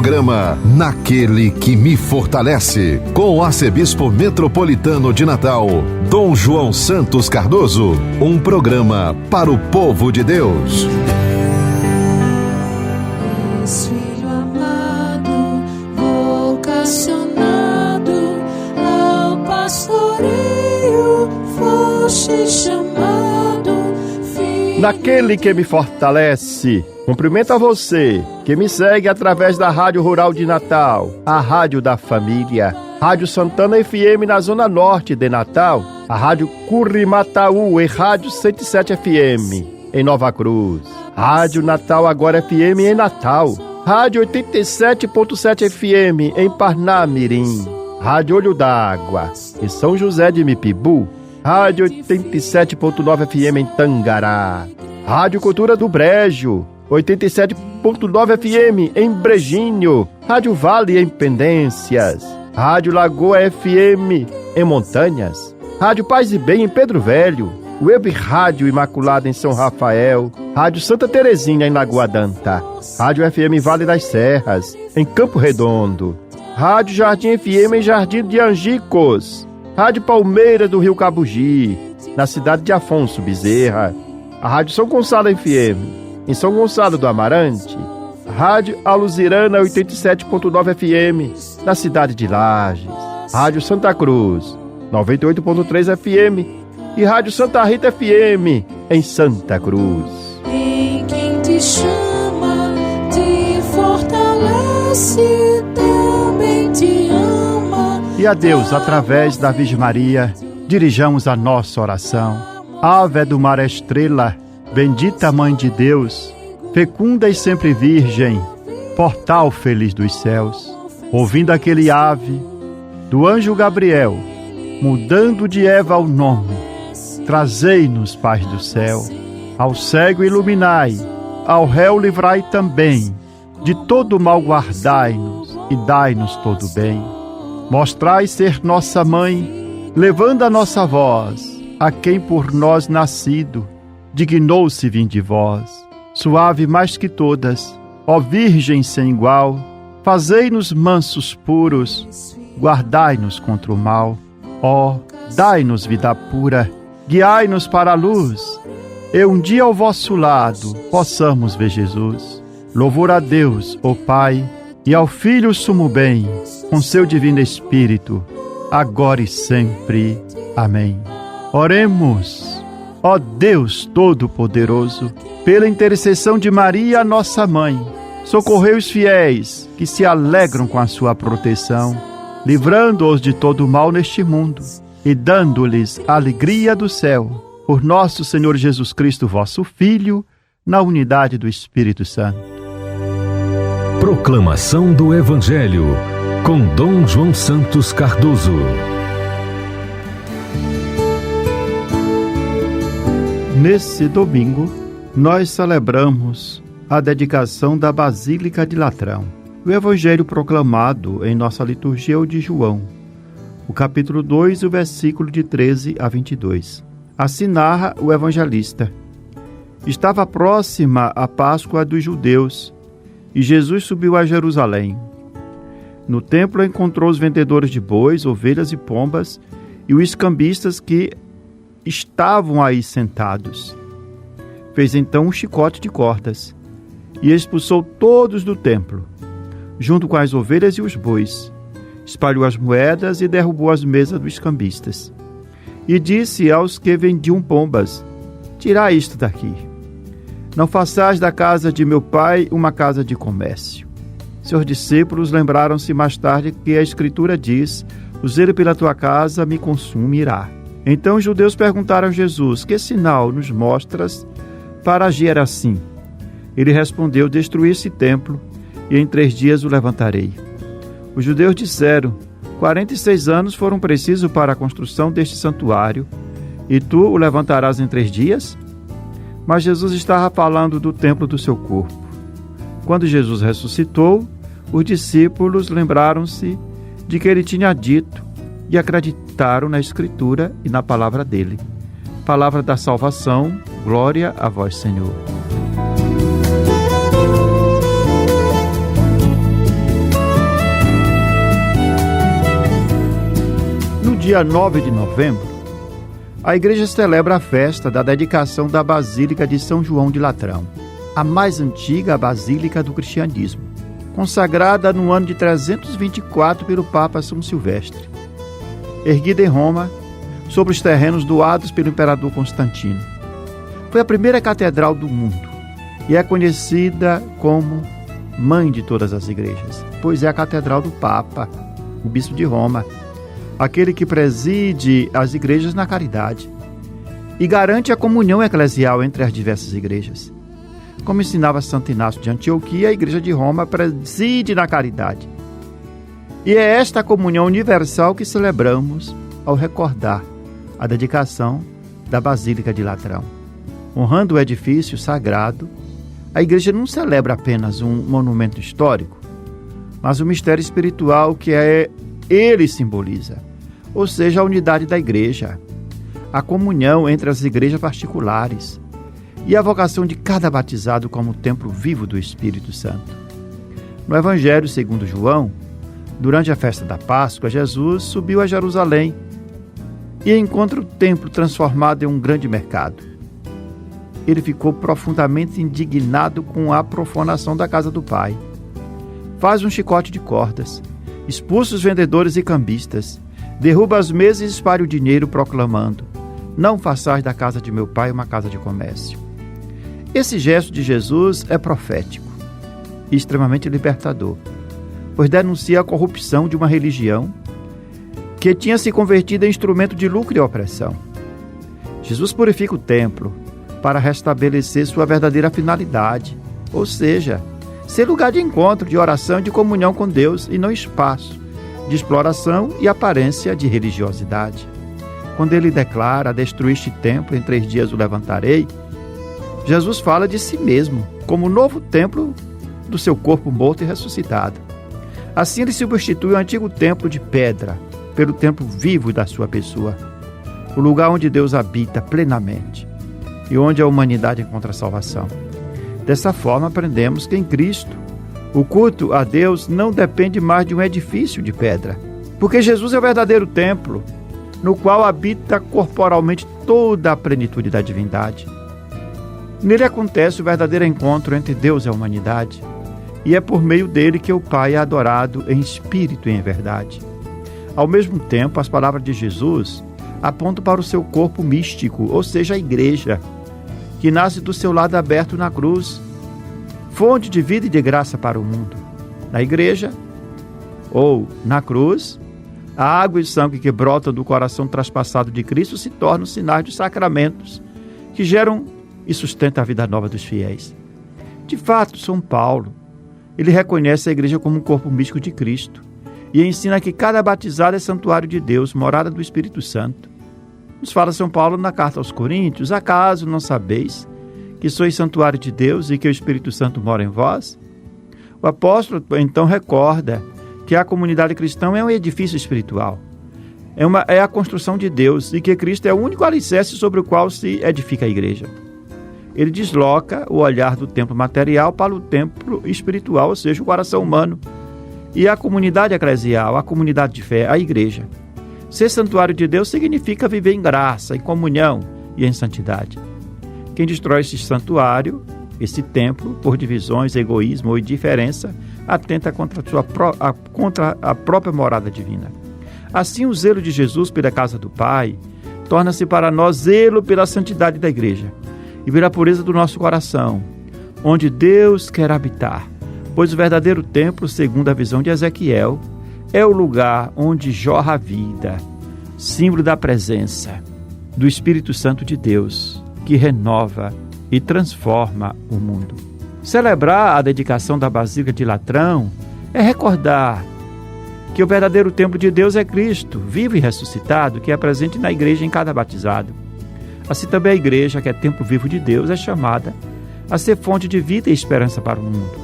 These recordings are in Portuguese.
Programa Naquele que me fortalece, com o arcebispo metropolitano de Natal, Dom João Santos Cardoso. Um programa para o povo de Deus. Filho amado, vocacionado ao pastoreio, foste chamado. Naquele que me fortalece. Cumprimento a você que me segue através da Rádio Rural de Natal, a Rádio da Família, Rádio Santana FM na Zona Norte de Natal, a Rádio Curimataú e Rádio 107 FM em Nova Cruz, Rádio Natal Agora FM em Natal, Rádio 87.7 FM em Parnamirim, Rádio Olho d'Água em São José de Mipibu, Rádio 87.9 FM em Tangará, Rádio Cultura do Brejo, 87.9 FM em Brejinho, Rádio Vale em Pendências, Rádio Lagoa FM em Montanhas, Rádio Paz e Bem em Pedro Velho, Web Rádio Imaculada em São Rafael, Rádio Santa Terezinha em Lagoa Danta, Rádio FM Vale das Serras em Campo Redondo, Rádio Jardim FM em Jardim de Angicos, Rádio Palmeira do Rio Cabugi, na cidade de Afonso Bezerra, a Rádio São Gonçalo FM em São Gonçalo do Amarante, Rádio Aluzirana 87.9 FM na cidade de Lages, Rádio Santa Cruz 98.3 FM e Rádio Santa Rita FM em Santa Cruz. Em quem te chama, te fortalece, também te ama. E a Deus, através da Virgem Maria, dirijamos a nossa oração. Ave do mar estrela, bendita Mãe de Deus, fecunda e sempre virgem, portal feliz dos céus. Ouvindo aquele ave do anjo Gabriel, mudando de Eva o nome, trazei-nos paz do céu. Ao cego iluminai, ao réu livrai também, de todo mal guardai-nos e dai-nos todo bem. Mostrai ser nossa mãe, levando a nossa voz a quem por nós nascido dignou-se vir de vós. Suave mais que todas, ó Virgem sem igual, fazei-nos mansos puros, guardai-nos contra o mal. Ó, dai-nos vida pura, guiai-nos para a luz, e um dia ao vosso lado possamos ver Jesus. Louvor a Deus, ó Pai, e ao Filho sumo bem, com seu divino Espírito, agora e sempre. Amém. Oremos. Ó Deus Todo-Poderoso, pela intercessão de Maria, nossa Mãe, socorrei os fiéis que se alegram com a sua proteção, livrando-os de todo mal neste mundo e dando-lhes a alegria do céu. Por nosso Senhor Jesus Cristo, vosso Filho, na unidade do Espírito Santo. Proclamação do Evangelho, com Dom João Santos Cardoso. Nesse domingo, nós celebramos a dedicação da Basílica de Latrão. O Evangelho proclamado em nossa liturgia é o de João, o capítulo 2, o versículo de 13 a 22. Assim narra o evangelista. Estava próxima a Páscoa dos judeus, e Jesus subiu a Jerusalém. No templo encontrou os vendedores de bois, ovelhas e pombas, e os cambistas que estavam aí sentados. Fez então um chicote de cordas e expulsou todos do templo, junto com as ovelhas e os bois. Espalhou as moedas e derrubou as mesas dos cambistas. E disse aos que vendiam pombas: tirai isto daqui. Não façais da casa de meu pai uma casa de comércio. Seus discípulos lembraram-se mais tarde que a Escritura diz: o zelo pela tua casa me consumirá. Então os judeus perguntaram a Jesus: que sinal nos mostras para agir assim? Ele respondeu: destruir esse templo, e em 3 dias o levantarei. Os judeus disseram: 46 anos foram precisos para a construção deste santuário, e tu o levantarás em 3 dias? Mas Jesus estava falando do templo do seu corpo. Quando Jesus ressuscitou, os discípulos lembraram-se de que ele tinha dito e acreditaram na Escritura e na palavra dele. Palavra da salvação, glória a vós, Senhor. dia 9 de novembro, a igreja celebra a festa da dedicação da Basílica de São João de Latrão, a mais antiga basílica do cristianismo, consagrada no ano de 324 pelo Papa São Silvestre. Erguida em Roma, sobre os terrenos doados pelo imperador Constantino. Foi a primeira catedral do mundo e é conhecida como Mãe de todas as igrejas, pois é a catedral do Papa, o bispo de Roma, aquele que preside as igrejas na caridade e garante a comunhão eclesial entre as diversas igrejas. Como ensinava Santo Inácio de Antioquia, a igreja de Roma preside na caridade. E é esta comunhão universal que celebramos ao recordar a dedicação da Basílica de Latrão. Honrando o edifício sagrado, a igreja não celebra apenas um monumento histórico, mas o mistério espiritual que ele simboliza, ou seja, a unidade da igreja, a comunhão entre as igrejas particulares e a vocação de cada batizado como templo vivo do Espírito Santo. No Evangelho segundo João, durante a festa da Páscoa, Jesus subiu a Jerusalém e encontra o templo transformado em um grande mercado. Ele ficou profundamente indignado com a profanação da casa do Pai. Faz um chicote de cordas, expulsa os vendedores e cambistas, derruba as mesas e espalha o dinheiro, proclamando: não façais da casa de meu Pai uma casa de comércio. Esse gesto de Jesus é profético e extremamente libertador, pois denuncia a corrupção de uma religião que tinha se convertido em instrumento de lucro e opressão. Jesus purifica o templo para restabelecer sua verdadeira finalidade, ou seja, ser lugar de encontro, de oração e de comunhão com Deus e não espaço de exploração e aparência de religiosidade. Quando ele declara: destruir este templo, em 3 dias o levantarei, Jesus fala de si mesmo como o novo templo do seu corpo morto e ressuscitado. Assim ele substitui o antigo templo de pedra pelo templo vivo da sua pessoa, o lugar onde Deus habita plenamente e onde a humanidade encontra salvação. Dessa forma, aprendemos que em Cristo o culto a Deus não depende mais de um edifício de pedra, porque Jesus é o verdadeiro templo, no qual habita corporalmente toda a plenitude da divindade. Nele acontece o verdadeiro encontro entre Deus e a humanidade, e é por meio dele que o Pai é adorado em espírito e em verdade. Ao mesmo tempo, as palavras de Jesus apontam para o seu corpo místico, ou seja, a igreja, que nasce do seu lado aberto na cruz, fonte de vida e de graça para o mundo. Na igreja, ou na cruz, a água e sangue que brotam do coração traspassado de Cristo se tornam sinais dos sacramentos que geram e sustentam a vida nova dos fiéis. De fato, São Paulo, ele reconhece a igreja como um corpo místico de Cristo e ensina que cada batizado é santuário de Deus, morada do Espírito Santo. Nos fala São Paulo na carta aos Coríntios: acaso não sabeis que sois santuário de Deus e que o Espírito Santo mora em vós? O apóstolo então recorda que a comunidade cristã é um edifício espiritual, é a construção de Deus e que Cristo é o único alicerce sobre o qual se edifica a igreja. Ele desloca o olhar do templo material para o templo espiritual, ou seja, o coração humano, e a comunidade eclesial, a comunidade de fé, a igreja. Ser santuário de Deus significa viver em graça, em comunhão e em santidade. Quem destrói esse santuário, esse templo, por divisões, egoísmo ou indiferença, atenta contra a própria morada divina. Assim, o zelo de Jesus pela casa do Pai torna-se para nós zelo pela santidade da igreja e pela pureza do nosso coração, onde Deus quer habitar, pois o verdadeiro templo, segundo a visão de Ezequiel, é o lugar onde jorra a vida, símbolo da presença do Espírito Santo de Deus, que renova e transforma o mundo. Celebrar a dedicação da Basílica de Latrão é recordar que o verdadeiro templo de Deus é Cristo, vivo e ressuscitado, que é presente na igreja em cada batizado. Assim também a igreja, que é templo vivo de Deus, é chamada a ser fonte de vida e esperança para o mundo.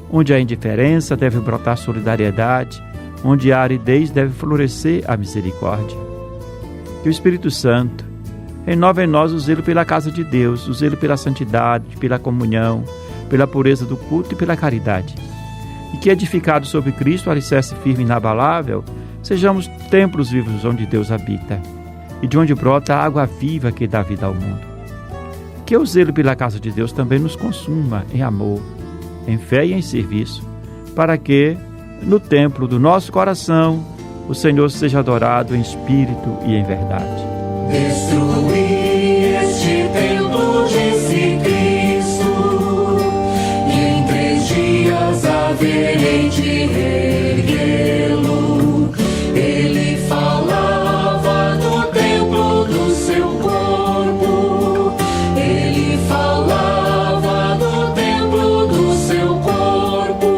Onde há indiferença, deve brotar solidariedade, onde há aridez, deve florescer a misericórdia. Que o Espírito Santo renova em nós o zelo pela casa de Deus, o zelo pela santidade, pela comunhão, pela pureza do culto e pela caridade. E que, edificado sobre Cristo, alicerce firme e inabalável, sejamos templos vivos onde Deus habita e de onde brota a água viva que dá vida ao mundo. Que o zelo pela casa de Deus também nos consuma em amor, em fé e em serviço, para que, no templo do nosso coração, o Senhor seja adorado em espírito e em verdade. Destruí este templo, disse Cristo, e em 3 dias haverei de erguê-lo. Ele falava do templo do seu corpo, ele falava do templo do seu corpo.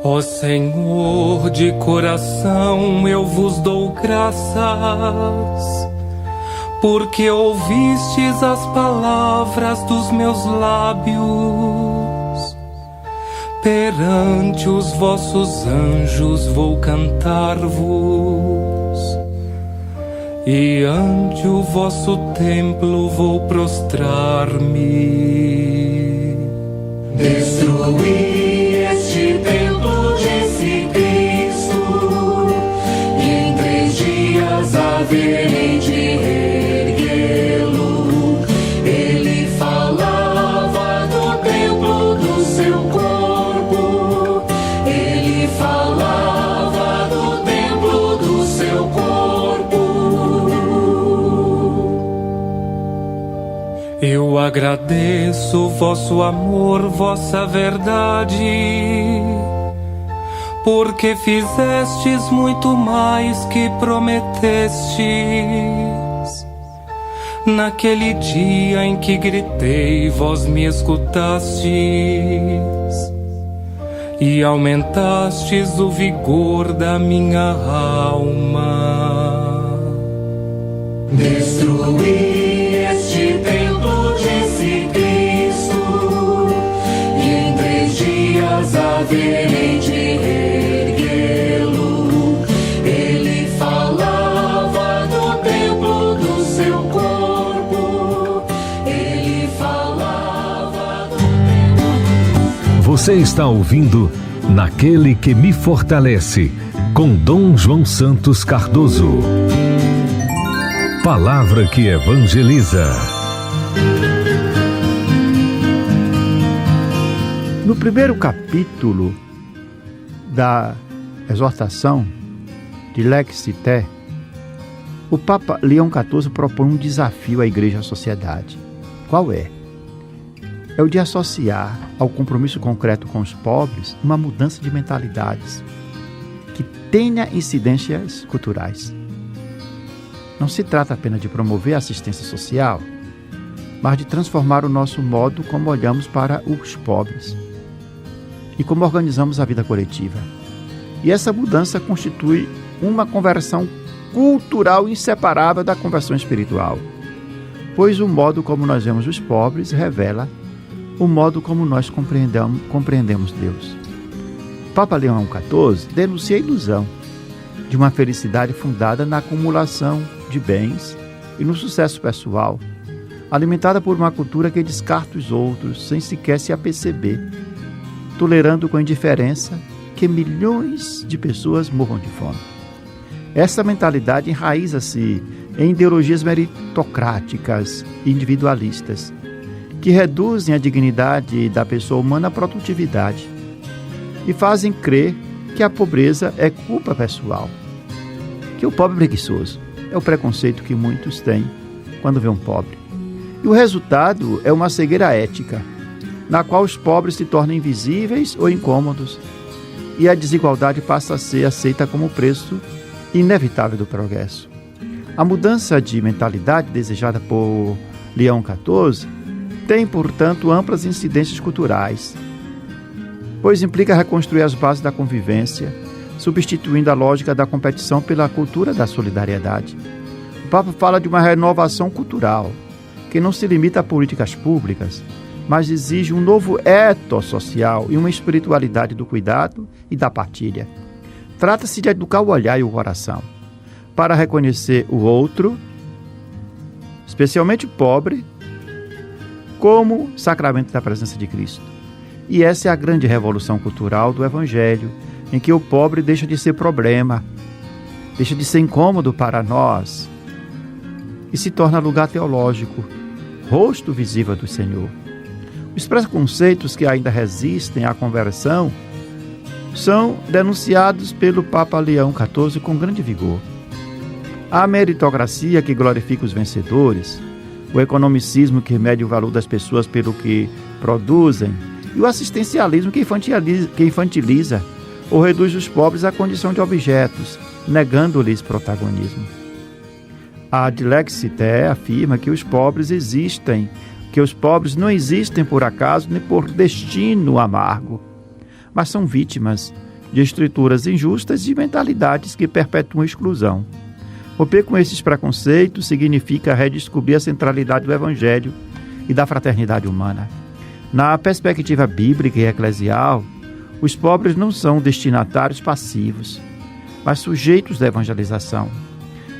Ó Senhor, de coração eu vos dou graças, porque ouvistes as palavras dos meus lábios. Perante os vossos anjos vou cantar-vos, e ante o vosso templo vou prostrar-me. Destruí este templo, disse Cristo, e em 3 dias haverei de erguê-lo. Ele falava do templo do seu corpo, ele falava do templo do seu corpo. Eu agradeço vosso amor, vossa verdade, porque fizestes muito mais que prometestes. Naquele dia em que gritei, vós me escutastes e aumentastes o vigor da minha alma. Destruí este templo, disse Cristo, e em 3 dias haverei de erguê-lo. Ele falava do templo do seu corpo, ele falava do templo. Você está ouvindo Naquele que me fortalece, com Dom João Santos Cardoso. Palavra que evangeliza. No primeiro capítulo da exortação de Lex Ité, o Papa Leão XIV propõe um desafio à Igreja e à sociedade. Qual é? É o de associar ao compromisso concreto com os pobres uma mudança de mentalidades que tenha incidências culturais. Não se trata apenas de promover a assistência social, mas de transformar o nosso modo como olhamos para os pobres e como organizamos a vida coletiva. E essa mudança constitui uma conversão cultural inseparável da conversão espiritual, pois o modo como nós vemos os pobres revela o modo como nós compreendemos Deus. Papa Leão XIV denuncia a ilusão de uma felicidade fundada na acumulação de bens e no sucesso pessoal, alimentada por uma cultura que descarta os outros sem sequer se aperceber, tolerando com indiferença que milhões de pessoas morram de fome. Essa mentalidade enraiza-se em ideologias meritocráticas e individualistas, que reduzem a dignidade da pessoa humana à produtividade e fazem crer que a pobreza é culpa pessoal, que o pobre é preguiçoso. É o preconceito que muitos têm quando vê um pobre. E o resultado é uma cegueira ética, na qual os pobres se tornam invisíveis ou incômodos, e a desigualdade passa a ser aceita como preço inevitável do progresso. A mudança de mentalidade desejada por Leão XIV tem, portanto, amplas incidências culturais, pois implica reconstruir as bases da convivência, substituindo a lógica da competição pela cultura da solidariedade. O Papa fala de uma renovação cultural, que não se limita a políticas públicas, mas exige um novo ethos social e uma espiritualidade do cuidado e da partilha. Trata-se de educar o olhar e o coração, para reconhecer o outro, especialmente o pobre, como sacramento da presença de Cristo, E essa é a grande revolução cultural do Evangelho, em que o pobre deixa de ser problema, deixa de ser incômodo para nós e se torna lugar teológico, rosto visível do Senhor. Os preconceitos que ainda resistem à conversão são denunciados pelo Papa Leão XIV com grande vigor. A meritocracia que glorifica os vencedores, o economicismo que mede o valor das pessoas pelo que produzem e o assistencialismo que infantiliza ou reduz os pobres à condição de objetos, negando-lhes protagonismo. A Dilexité afirma que os pobres existem, que os pobres não existem por acaso nem por destino amargo, mas são vítimas de estruturas injustas e mentalidades que perpetuam a exclusão. Romper com esses preconceitos significa redescobrir a centralidade do Evangelho e da fraternidade humana. Na perspectiva bíblica e eclesial, os pobres não são destinatários passivos, mas sujeitos da evangelização.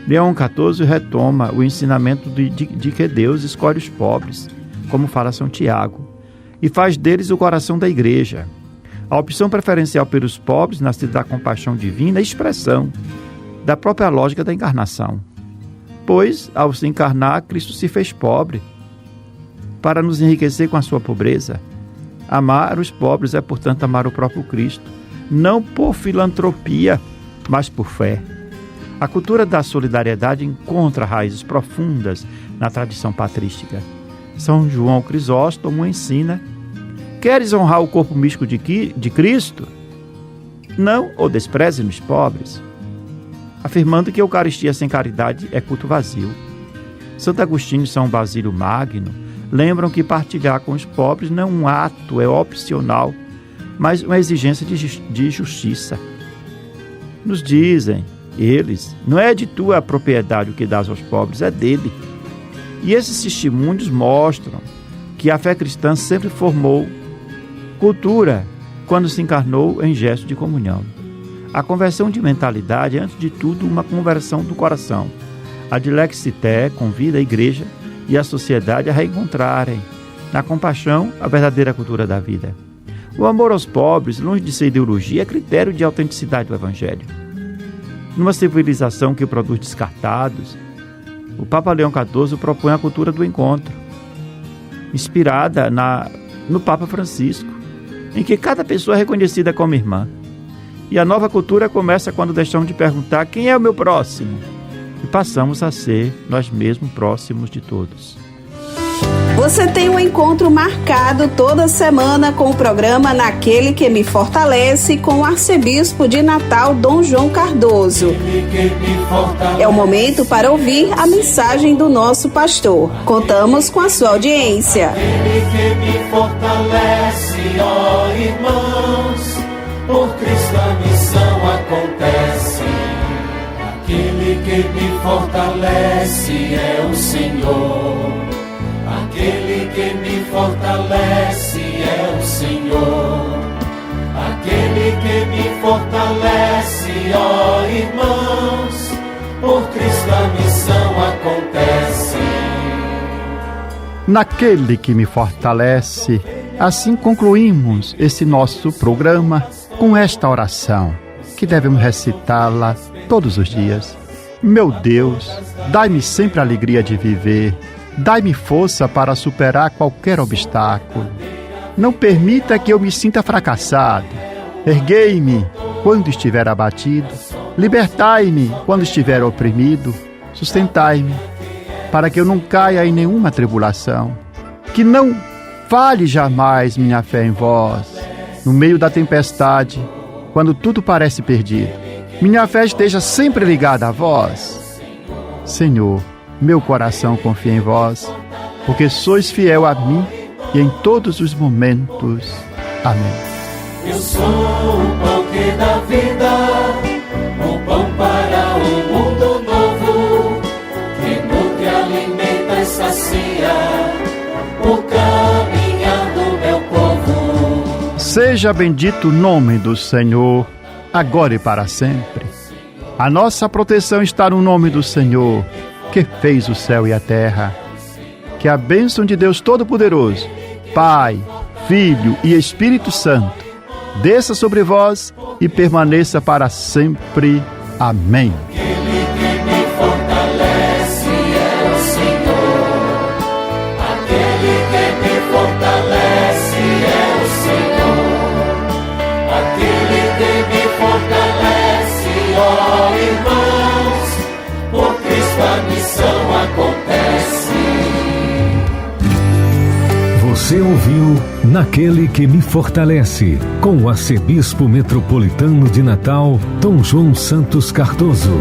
Leão XIV retoma o ensinamento de que Deus escolhe os pobres, como fala São Tiago, e faz deles o coração da Igreja. A opção preferencial pelos pobres, nascida da compaixão divina, é expressão da própria lógica da encarnação. Pois, ao se encarnar, Cristo se fez pobre, para nos enriquecer com a sua pobreza. Amar os pobres é, portanto, amar o próprio Cristo, não por filantropia, mas por fé. A cultura da solidariedade encontra raízes profundas na tradição patrística. São João Crisóstomo ensina: queres honrar o corpo místico de Cristo? Não o despreze nos pobres, afirmando que a Eucaristia sem caridade é culto vazio. Santo Agostinho e São Basílio Magno lembram que partilhar com os pobres não é um ato, é opcional, mas uma exigência de justiça. Nos dizem eles: não é de tua propriedade o que dás aos pobres, é dele. E esses testemunhos mostram que a fé cristã sempre formou cultura quando se encarnou em gesto de comunhão. A conversão de mentalidade é, antes de tudo, uma conversão do coração. A Dilexité convida a Igreja e a sociedade a reencontrarem, na compaixão, a verdadeira cultura da vida. O amor aos pobres, longe de ser ideologia, é critério de autenticidade do Evangelho. Numa civilização que produz descartados, o Papa Leão XIV propõe a cultura do encontro, inspirada no Papa Francisco, em que cada pessoa é reconhecida como irmã. E a nova cultura começa quando deixamos de perguntar quem é o meu próximo e passamos a ser nós mesmos próximos de todos. Você tem um encontro marcado toda semana com o programa Naquele que me Fortalece, com o arcebispo de Natal, Dom João Cardoso. É o momento para ouvir a mensagem do nosso pastor. Contamos com a sua audiência. Aquele que me fortalece, ó irmãos, por Cristo a missão acontece. Aquele que me fortalece é o Senhor. Aquele que me fortalece é o Senhor. Aquele que me fortalece, ó irmãos, por Cristo a missão acontece. Naquele que me fortalece, assim concluímos esse nosso programa com esta oração, que devemos recitá-la todos os dias. Meu Deus, dai-me sempre a alegria de viver. Dai-me força para superar qualquer obstáculo. Não permita que eu me sinta fracassado. Erguei-me quando estiver abatido. Libertai-me quando estiver oprimido. Sustentai-me para que eu não caia em nenhuma tribulação. Que não falhe jamais minha fé em vós. No meio da tempestade, quando tudo parece perdido, minha fé esteja sempre ligada a vós. Senhor, meu coração confia em vós, porque sois fiel a mim e em todos os momentos. Amém. Eu sou o pão que dá vida, o pão para um mundo novo, que nutre, alimenta e sacia o caminhar do meu povo. Seja bendito o nome do Senhor, agora e para sempre. A nossa proteção está no nome do Senhor, que fez o céu e a terra. Que a bênção de Deus Todo-Poderoso, Pai, Filho e Espírito Santo, desça sobre vós e permaneça para sempre. Amém. Aquele que me fortalece é o Senhor. Aquele que me fortalece é o Senhor. Aquele que me fortalece, ó irmãos, por Cristo a missão acontece. Você ouviu Naquele que me fortalece, com o arcebispo metropolitano de Natal, Dom João Santos Cardoso.